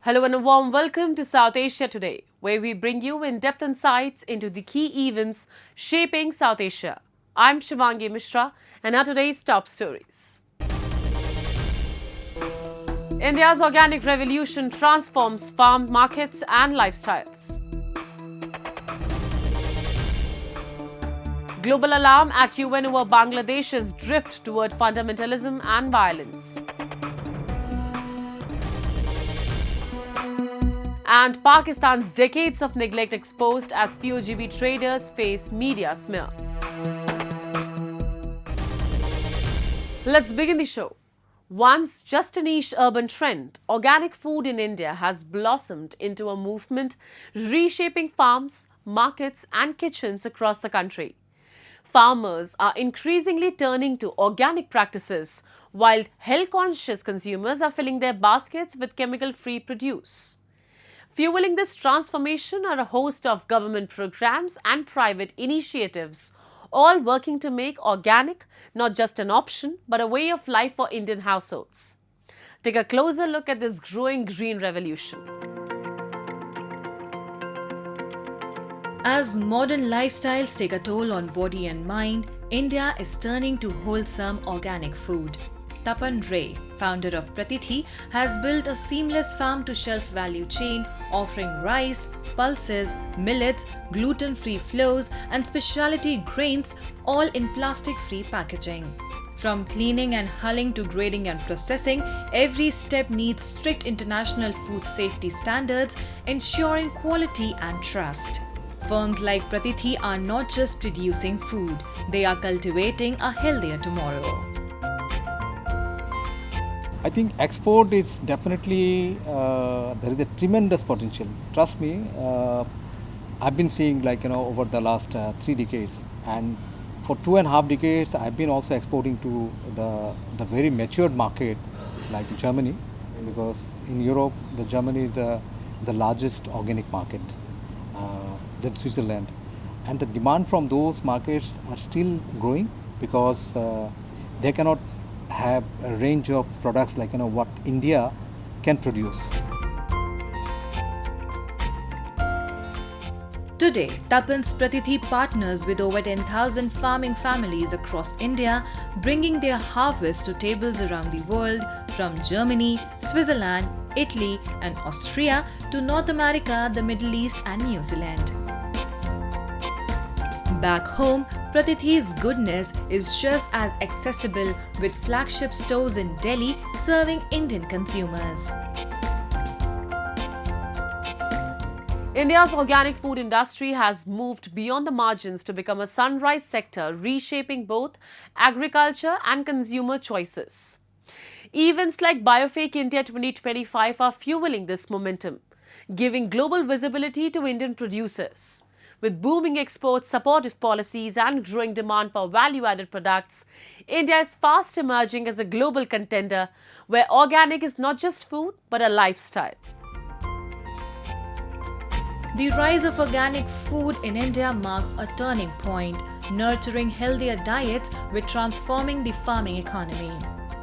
Hello and a warm welcome to South Asia Today, where we bring you in-depth insights into the key events shaping South Asia. I'm Shivangi Mishra and are today's top stories. India's organic revolution transforms farm markets and lifestyles. Global alarm at UN over Bangladesh's drift toward fundamentalism and violence. And Pakistan's decades of neglect exposed as POGB traders face media smear. Let's begin the show. Once just a niche urban trend, organic food in India has blossomed into a movement reshaping farms, markets, and kitchens across the country. Farmers are increasingly turning to organic practices, while health-conscious consumers are filling their baskets with chemical-free produce. Fueling this transformation are a host of government programs and private initiatives, all working to make organic not just an option but a way of life for Indian households. Take a closer look at this growing green revolution. As modern lifestyles take a toll on body and mind, India is turning to wholesome organic food. Tapan Ray, founder of Pratithi, has built a seamless farm-to-shelf value chain offering rice, pulses, millets, gluten-free flours and specialty grains all in plastic-free packaging. From cleaning and hulling to grading and processing, every step meets strict international food safety standards, ensuring quality and trust. Firms like Pratithi are not just producing food, they are cultivating a healthier tomorrow. I think export is definitely, there is a tremendous potential. Trust me, I've been seeing over the last 3 decades, and for 2.5 decades I've been also exporting to the very matured market like Germany, because in Europe Germany is the largest organic market, then Switzerland, and the demand from those markets are still growing because they cannot have a range of products like what India can produce. Today, Tapan's Pratithi partners with over 10,000 farming families across India, bringing their harvest to tables around the world, from Germany, Switzerland, Italy and Austria to North America, the Middle East and New Zealand. Back home, Pratithi's goodness is just as accessible, with flagship stores in Delhi serving Indian consumers. India's organic food industry has moved beyond the margins to become a sunrise sector, reshaping both agriculture and consumer choices. Events like Biofake India 2025 are fueling this momentum, giving global visibility to Indian producers. With booming exports, supportive policies and growing demand for value-added products, India is fast emerging as a global contender where organic is not just food but a lifestyle. The rise of organic food in India marks a turning point, nurturing healthier diets with transforming the farming economy.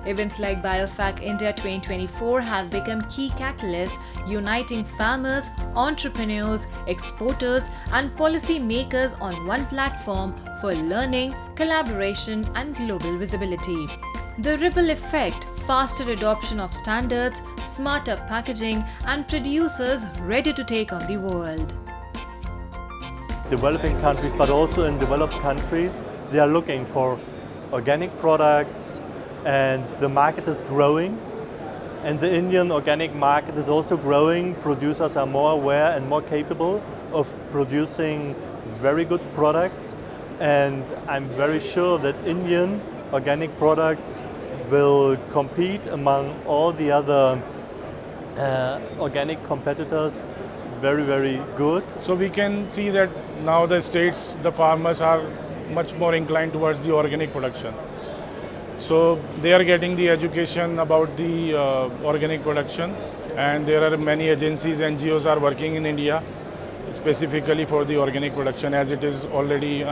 Events like Biofake India 2024 have become key catalysts, uniting farmers, entrepreneurs, exporters and policy makers on one platform for learning, collaboration and global visibility. The ripple effect, faster adoption of standards, smarter packaging and producers ready to take on the world. Developing countries, but also in developed countries, they are looking for organic products, and the market is growing, and the Indian organic market is also growing. Producers are more aware and more capable of producing very good products, and I'm very sure that Indian organic products will compete among all the other organic competitors very, very good. So we can see that now the states, the farmers are much more inclined towards the organic production. So they are getting the education about the organic production, and there are many agencies, NGOs are working in India specifically for the organic production, as it is already,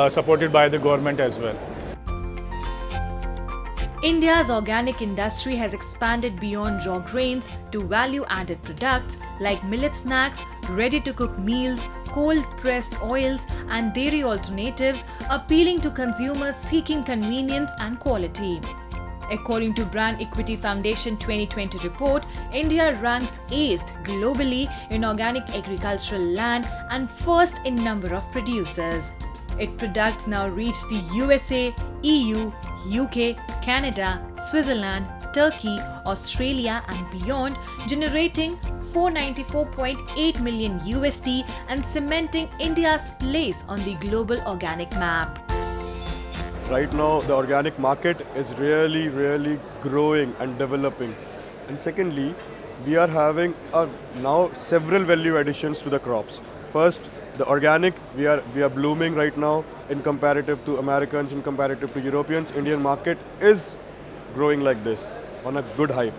supported by the government as well. India's organic industry has expanded beyond raw grains to value-added products like millet snacks, ready-to-cook meals, cold-pressed oils, and dairy alternatives, appealing to consumers seeking convenience and quality. According to Brand Equity Foundation 2020 report, India ranks 8th globally in organic agricultural land and 1st in number of producers. Its products now reach the USA, EU, UK, Canada, Switzerland, Turkey, Australia and beyond, generating 494.8 million USD and cementing India's place on the global organic map. Right now, the organic market is really growing and developing. And secondly, we are having now several value additions to the crops. First, the organic, we are blooming right now in comparative to Americans, in comparative to Europeans. Indian market is growing like this on a good hype.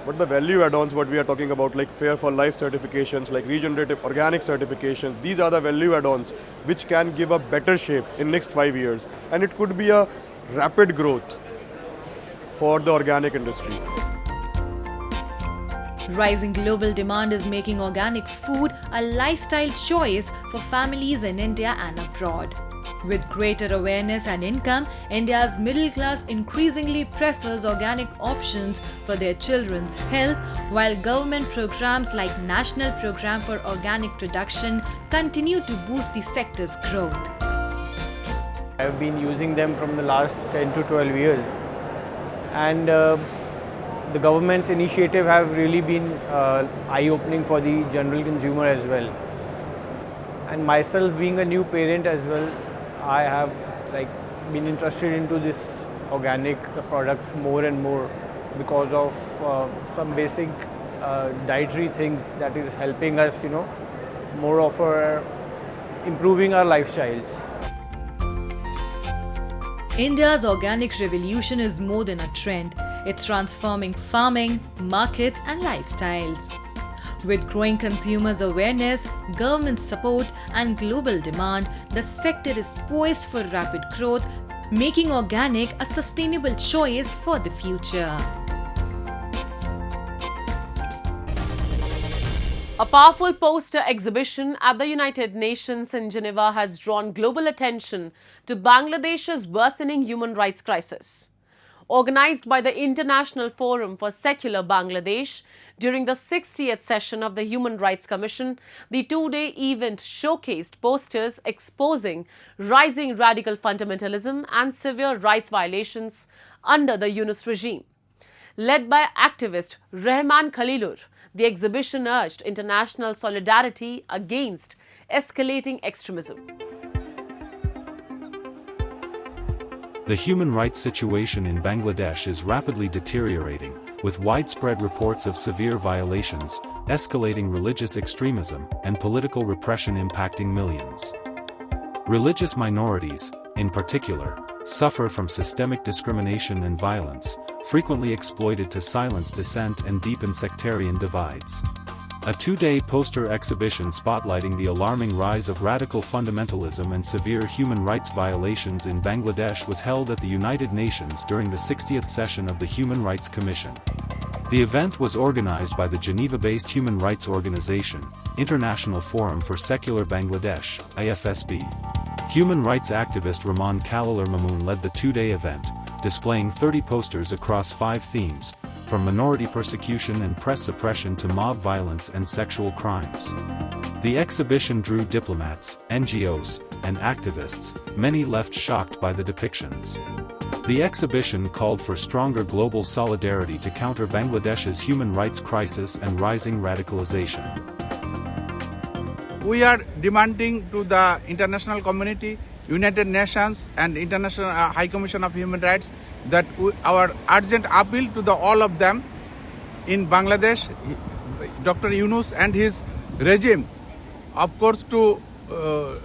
But the value add-ons, what we are talking about, like Fair for Life certifications, like regenerative organic certifications, these are the value add-ons which can give a better shape in next 5 years. And it could be a rapid growth for the organic industry. Rising global demand is making organic food a lifestyle choice for families in India and abroad. With greater awareness and income, India's middle class increasingly prefers organic options for their children's health, while government programs like National Program for Organic Production continue to boost the sector's growth. I've been using them from the last 10 to 12 years, and the government's initiative have really been eye-opening for the general consumer as well. And myself being a new parent as well, I have been interested into this organic products more and more because of some basic dietary things that is helping us, more of improving our lifestyles. India's organic revolution is more than a trend. It's transforming farming, markets, and lifestyles. With growing consumers' awareness, government support, and global demand, the sector is poised for rapid growth, making organic a sustainable choice for the future. A powerful poster exhibition at the United Nations in Geneva has drawn global attention to Bangladesh's worsening human rights crisis. Organized by the International Forum for Secular Bangladesh during the 60th session of the Human Rights Commission, the two-day event showcased posters exposing rising radical fundamentalism and severe rights violations under the Yunus regime. Led by activist Rehman Khalilur, the exhibition urged international solidarity against escalating extremism. The human rights situation in Bangladesh is rapidly deteriorating, with widespread reports of severe violations, escalating religious extremism, and political repression impacting millions. Religious minorities, in particular, suffer from systemic discrimination and violence, frequently exploited to silence dissent and deepen sectarian divides. A two-day poster exhibition spotlighting the alarming rise of radical fundamentalism and severe human rights violations in Bangladesh was held at the United Nations during the 60th session of the Human Rights Commission. The event was organized by the Geneva-based human rights organization, International Forum for Secular Bangladesh, IFSB. Human rights activist Rahman Khalilur Mamoon led the two-day event, displaying 30 posters across 5 themes, from minority persecution and press suppression to mob violence and sexual crimes. The exhibition drew diplomats, NGOs, and activists, many left shocked by the depictions. The exhibition called for stronger global solidarity to counter Bangladesh's human rights crisis and rising radicalization. We are demanding to the international community, United Nations and International High Commission of Human Rights that our urgent appeal to all of them in Bangladesh, Dr. Yunus and his regime, of course, to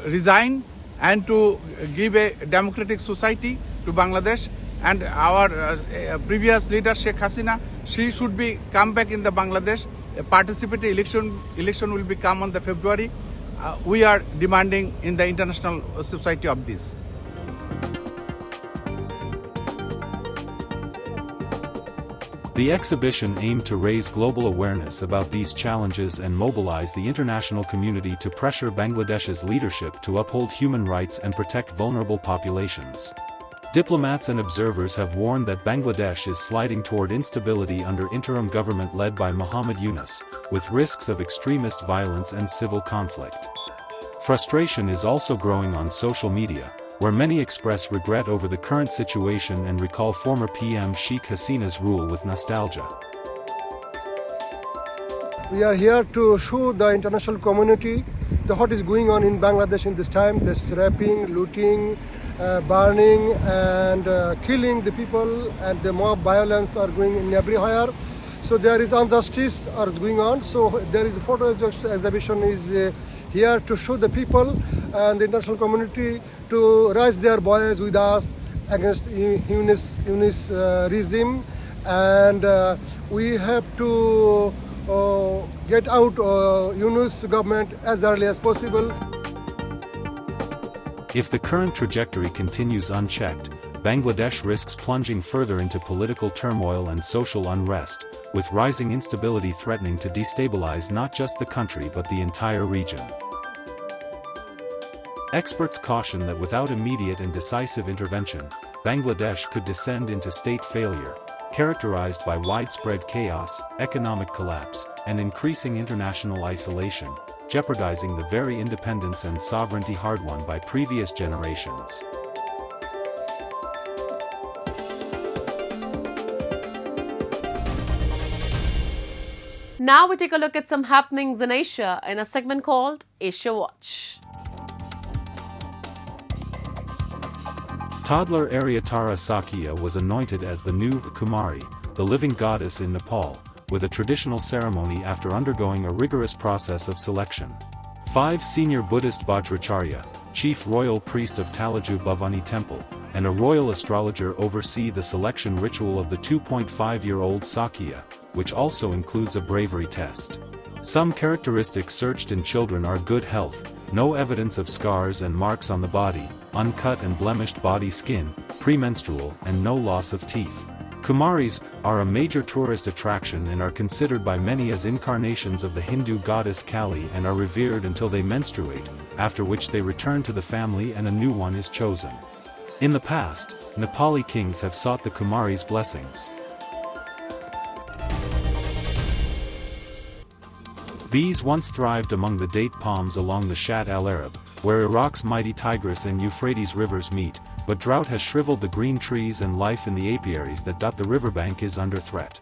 resign and to give a democratic society to Bangladesh. And our previous leader Sheikh Hasina, she should be come back in the Bangladesh. A participatory election will be come on the February. We are demanding in the international society of this. The exhibition aimed to raise global awareness about these challenges and mobilize the international community to pressure Bangladesh's leadership to uphold human rights and protect vulnerable populations. Diplomats and observers have warned that Bangladesh is sliding toward instability under interim government led by Muhammad Yunus, with risks of extremist violence and civil conflict. Frustration is also growing on social media, where many express regret over the current situation and recall former PM Sheikh Hasina's rule with nostalgia. We are here to show the international community what is going on in Bangladesh in this time, this raping, looting, burning and killing the people, and the mob violence are going in everywhere. So there is injustice are going on. So there is a photo exhibition is here to show the people and the international community to raise their voice with us against Yunus regime, and we have to get out Yunus government as early as possible. If the current trajectory continues unchecked, Bangladesh risks plunging further into political turmoil and social unrest, with rising instability threatening to destabilize not just the country but the entire region. Experts caution that without immediate and decisive intervention, Bangladesh could descend into state failure, characterized by widespread chaos, economic collapse, and increasing international isolation, jeopardizing the very independence and sovereignty hard-won by previous generations. Now we take a look at some happenings in Asia in a segment called Asia Watch. Toddler Aryatara Sakya was anointed as the new Kumari, the living goddess in Nepal, with a traditional ceremony after undergoing a rigorous process of selection. 5 senior Buddhist Vajracharya, chief royal priest of Talaju Bhavani Temple, and a royal astrologer oversee the selection ritual of the 2.5-year-old Sakya, which also includes a bravery test. Some characteristics searched in children are good health, no evidence of scars and marks on the body, uncut and blemished body skin, premenstrual, and no loss of teeth. Kumaris are a major tourist attraction and are considered by many as incarnations of the Hindu goddess Kali and are revered until they menstruate, after which they return to the family and a new one is chosen. In the past, Nepali kings have sought the Kumaris' blessings. Bees once thrived among the date palms along the Shat al-Arab, where Iraq's mighty Tigris and Euphrates rivers meet, but drought has shriveled the green trees and life in the apiaries that dot the riverbank is under threat.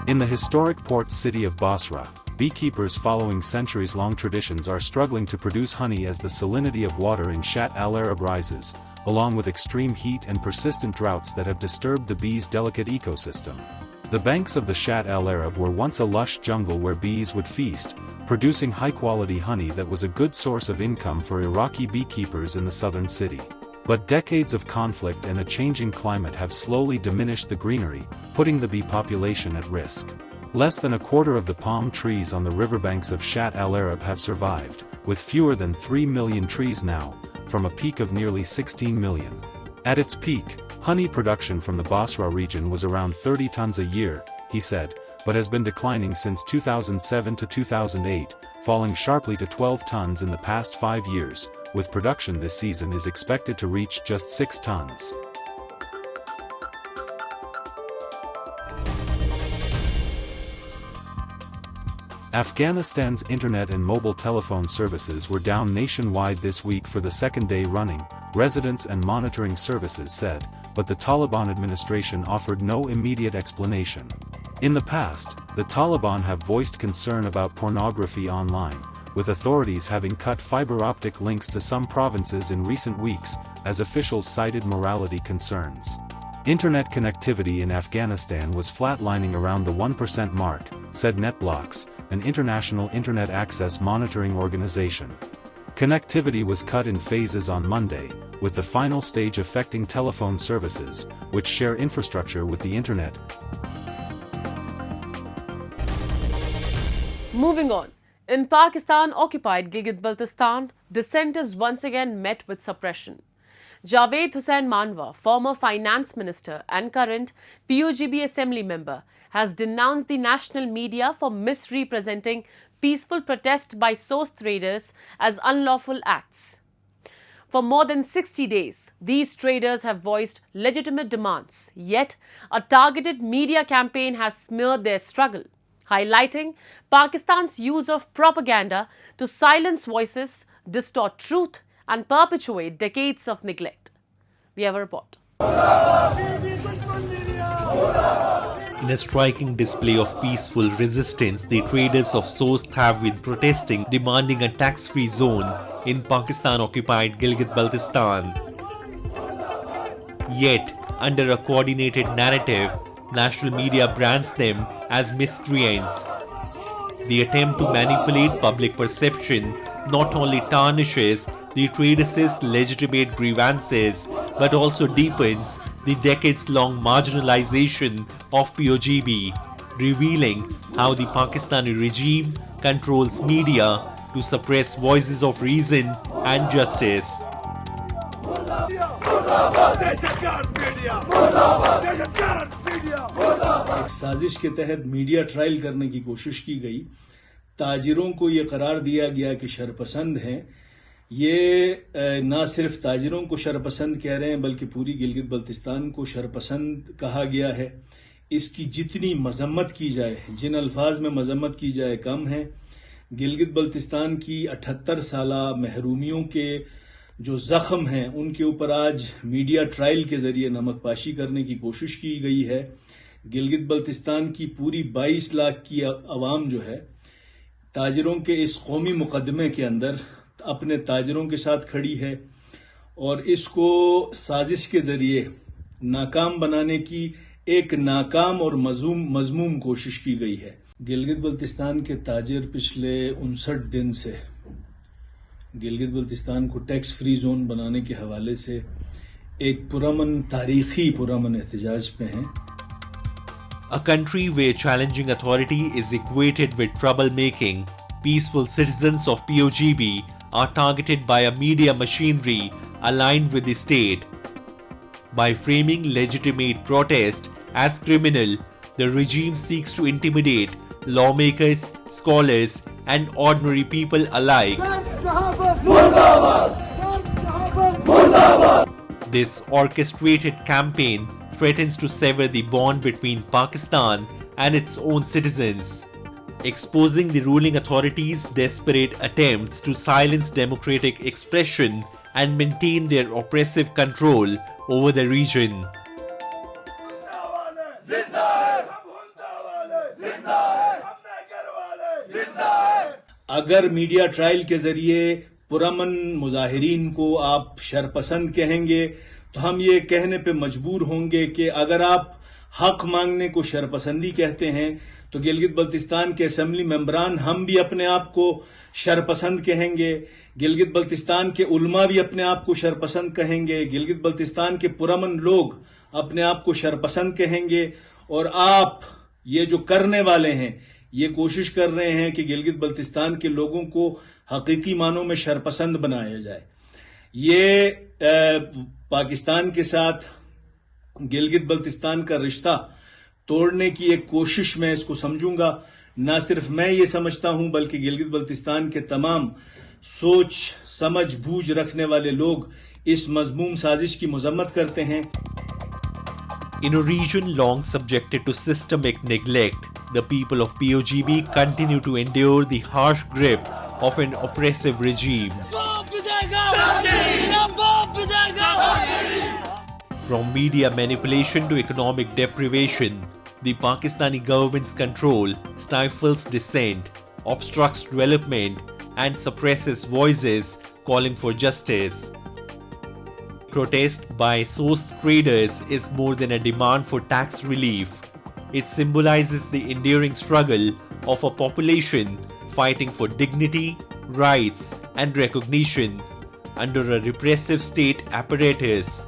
In the historic port city of Basra, beekeepers following centuries-long traditions are struggling to produce honey as the salinity of water in Shat al-Arab rises, along with extreme heat and persistent droughts that have disturbed the bees' delicate ecosystem. The banks of the Shat al-Arab were once a lush jungle where bees would feast, producing high-quality honey that was a good source of income for Iraqi beekeepers in the southern city. But decades of conflict and a changing climate have slowly diminished the greenery, putting the bee population at risk. Less than a quarter of the palm trees on the riverbanks of Shat al-Arab have survived, with fewer than 3 million trees now, from a peak of nearly 16 million. At its peak, honey production from the Basra region was around 30 tons a year, he said, but has been declining since 2007 to 2008, falling sharply to 12 tons in the past 5 years, with production this season is expected to reach just 6 tons. Afghanistan's internet and mobile telephone services were down nationwide this week for the second day running, residents and monitoring services said, but the Taliban administration offered no immediate explanation. In the past, the Taliban have voiced concern about pornography online, with authorities having cut fiber optic links to some provinces in recent weeks, as officials cited morality concerns. Internet connectivity in Afghanistan was flatlining around the 1% mark, said NetBlocks, an international internet access monitoring organization. Connectivity was cut in phases on Monday, with the final stage affecting telephone services, which share infrastructure with the internet. Moving on. In Pakistan-occupied Gilgit-Baltistan, dissenters once again met with suppression. Javed Hussain Manwa, former finance minister and current PUGB assembly member, has denounced the national media for misrepresenting peaceful protest by source traders as unlawful acts. For more than 60 days, these traders have voiced legitimate demands, yet a targeted media campaign has smeared their struggle, highlighting Pakistan's use of propaganda to silence voices, distort truth, and perpetuate decades of neglect. We have a report. In a striking display of peaceful resistance, the traders of Sost have been protesting, demanding a tax-free zone in Pakistan-occupied Gilgit-Baltistan. Yet, under a coordinated narrative, national media brands them as miscreants. The attempt to manipulate public perception not only tarnishes the traders' legitimate grievances but also deepens the decades-long marginalization of POGB, revealing how the Pakistani regime controls media to suppress voices of reason and justice. एक साजिश के तहत media trial करने की कोशिश की गई। ताजिरों को ये करार दिया गया कि शरपसंद हैं। ये ना सिर्फ ताजिरों को शरपसंद कह रहे हैं बल्कि पूरी गिलगित बल्तिस्तान को शरपसंद कहा गया है। इसकी जितनी मजम्मत की जाए, जिन अल्फाज में मजम्मत की जाए कम है। गिलगित बल्तिस्तान की 78 साला महरूमियों के जो जख्म हैं उनके ऊपर आज मीडिया ट्रायल के जरिए नमक पाशी करने की कोशिश की गई है। गिलगित बल्तिस्तान की पूरी 22 लाख की आवाम जो है ताजिरों के इस कौमी मुकदमे के अंदर अपने ताजिरों के साथ खड़ी है और इसको साजिश के जरिए नाकाम बनाने की एक नाकाम और मजमूम कोशिश की गई है। गिलगित बल्तिस्तान के ताजिर पिछले 59 दिन से गिलगित बल्तिस्तान को टैक्स फ्री जोन बनाने के हवाले से एक तारीखी पुरअमन एहतजाज पे हैं। A country where challenging authority is equated with troublemaking, peaceful citizens of POGB are targeted by a media machinery aligned with the state. By framing legitimate protest as criminal, the regime seeks to intimidate lawmakers, scholars, and ordinary people alike. This orchestrated campaign threatens to sever the bond between Pakistan and its own citizens, exposing the ruling authorities' desperate attempts to silence democratic expression and maintain their oppressive control over the region. अगर media trial के जरिए पुरअमन मुजाहिरीन को आप शरपसंद कहेंगे तो हम ये कहने पे मजबूर होंगे कि अगर आप हक मांगने को शरपसंदी कहते हैं तो गिलगित बल्तिस्तान के असेंबली मेंबरान हम भी अपने आप को शरपसंद कहेंगे। गिलगित बल्तिस्तान के उलमा भी अपने आप को शरपसंद कहेंगे। गिलगित बल्तिस्तान के पुरअमन लोग अपने आप को शरपसंद कहेंगे और आप ये जो करने वाले हैं ये कोशिश कर रहे हैं कि गिलगित बल्तिस्तान के लोगों को हकीकी मानों में शरपसंद बनाया जाए। ये पाकिस्तान के साथ गिलगित बल्तिस्तान का रिश्ता तोड़ने की एक कोशिश मैं इसको समझूंगा। ना सिर्फ मैं ये समझता हूं बल्कि गिलगित बल्तिस्तान के तमाम सोच समझ बूझ रखने वाले लोग इस मजमूम साजिश की मजम्मत करते हैं। In a region long subjected to systemic neglect, the people of POGB continue to endure the harsh grip of an oppressive regime. From media manipulation to economic deprivation, the Pakistani government's control stifles dissent, obstructs development, and suppresses voices calling for justice. Protest by source traders is more than a demand for tax relief. It symbolizes the enduring struggle of a population fighting for dignity, rights, and recognition under a repressive state apparatus.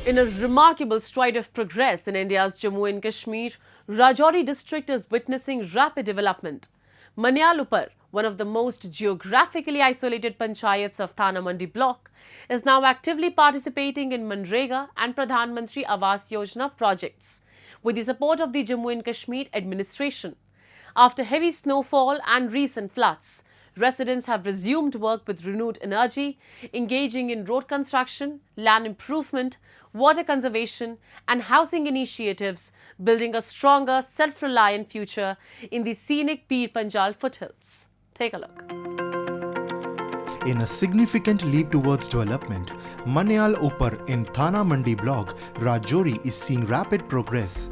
In a remarkable stride of progress in India's Jammu and Kashmir, Rajouri district is witnessing rapid development. Manyalupar, one of the most geographically isolated panchayats of Thana Mandi block, is now actively participating in Manrega and Pradhan Mantri Awas Yojana projects with the support of the Jammu and Kashmir administration. After heavy snowfall and recent floods, residents have resumed work with renewed energy, engaging in road construction, land improvement, water conservation, and housing initiatives, building a stronger, self-reliant future in the scenic Pir Panjal foothills. Take a look. In a significant leap towards development, Manyal Upar in Thana Mandi block, Rajouri is seeing rapid progress.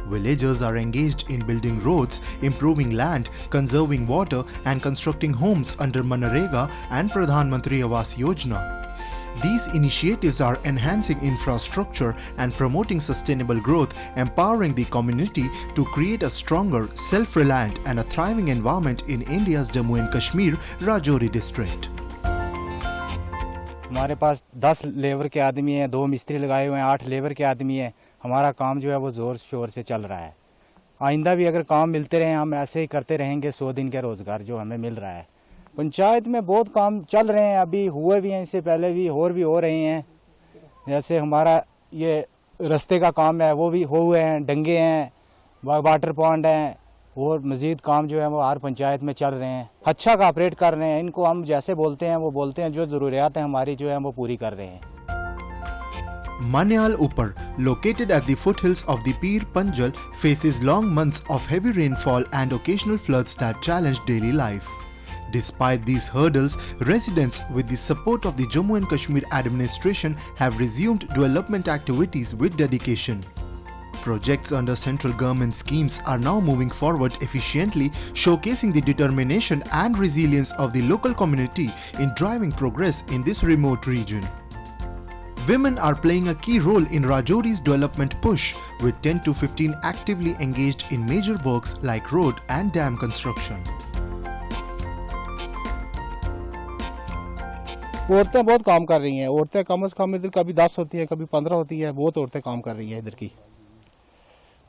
Villagers are engaged in building roads, improving land, conserving water and constructing homes under Manrega and Pradhan Mantri Awas Yojana. These initiatives are enhancing infrastructure and promoting sustainable growth, empowering the community to create a stronger, self-reliant and a thriving environment in India's Jammu and Kashmir Rajouri district. हमारे पास 10 labour के आदमी हैं, 2 मिस्त्री लगाए हुए हैं, 8 labour के आदमी हैं। हमारा काम जो है वो ज़ोर शोर से चल रहा है। आइंदा भी अगर काम मिलते रहे हम ऐसे ही करते रहेंगे। 100 दिन का रोज़गार जो हमें मिल रहा है। पंचायत में बहुत काम चल रहे हैं, अभी हुए भी हैं, इससे पहले भी और भी हो रहे हैं। जैसे हमारा ये रास्ते का काम है वो भी हो हुए हैं, डंगे हैं, वाटर पॉन्ड हैं और मज़ीद काम जो है वो हर पंचायत में चल रहे हैं। अच्छा कॉपरेट कर रहे हैं। इनको हम जैसे बोलते हैं वो बोलते हैं, जो ज़रूरियात हैं हमारी जो है वो पूरी कर रहे हैं। Manyal Upar, located at the foothills of the Pir Panjal, faces long months of heavy rainfall and occasional floods that challenge daily life. Despite these hurdles, residents, with the support of the Jammu and Kashmir administration, have resumed development activities with dedication. Projects under central government schemes are now moving forward efficiently, showcasing the determination and resilience of the local community in driving progress in this remote region. Women are playing a key role in Rajouri's development push, with 10 to 15 actively engaged in major works like road and dam construction. औरतें बहुत काम कर रही हैं। औरतें कम से कम इधर कभी 10 होती हैं, कभी 15 होती है। बहुत औरतें काम कर रही हैं इधर की।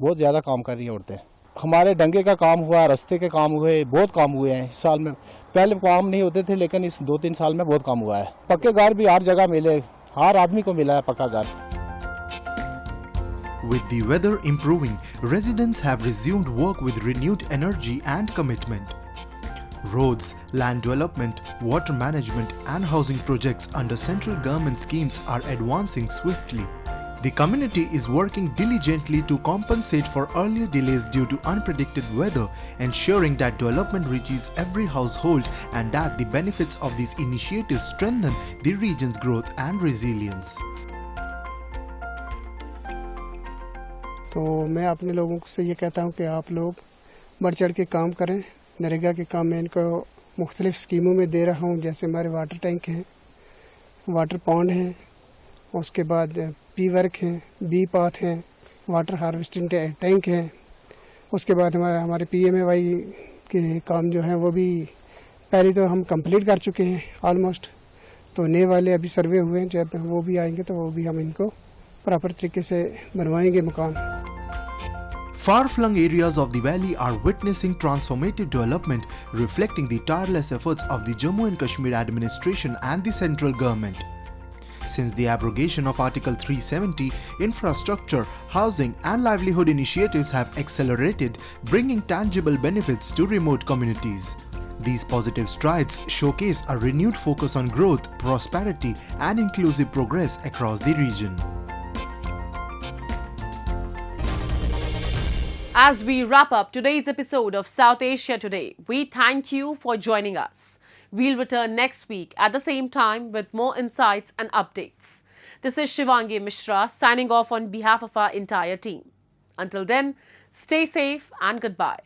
बहुत ज़्यादा काम कर रही हैं औरतें। हमारे डंगे का काम हुआ, रास्ते के काम हुए, बहुत काम हुए हैं इस साल में। पहले काम नहीं होते थे लेकिन इस 2-3 साल में बहुत काम हुआ है। पक्के घर भी हर जगह मिले, हर आदमी को मिला है पक्का घर। With the weather improving, residents have resumed work with renewed energy and commitment. Roads, land development, water management and housing projects under central government schemes are advancing swiftly. The community is working diligently to compensate for earlier delays due to unpredicted weather, ensuring that development reaches every household and that the benefits of these initiatives strengthen the region's growth and resilience. तो मैं अपने लोगों से ये कहता हूँ कि आप लोग बढ़ चढ़ के काम करें। नरेगा के काम में इनको मुख्तलिफ स्कीमों में दे रहा हूँ, जैसे हमारे वाटर टैंक हैं, वाटर पॉन्ड हैं, उसके बाद पी वर्क हैं, बी पाथ हैं, वाटर हार्वेस्टिंग टैंक हैं। उसके बाद हमारे PMAY के काम जो हैं वो भी पहले तो हम कंप्लीट कर चुके हैं ऑलमोस्ट। तो नए वाले अभी सर्वे हुए हैं, जब वो भी आएंगे तो वो भी हम इनको प्रॉपर तरीके से बनवाएंगे मकान। Far-flung areas of the valley are witnessing transformative development, reflecting the tireless efforts of the Jammu and Kashmir administration and the central government. Since the abrogation of Article 370, infrastructure, housing and livelihood initiatives have accelerated, bringing tangible benefits to remote communities. These positive strides showcase a renewed focus on growth, prosperity and inclusive progress across the region. As we wrap up today's episode of South Asia Today, we thank you for joining us. We'll return next week at the same time with more insights and updates. This is Shivangi Mishra signing off on behalf of our entire team. Until then, stay safe and goodbye.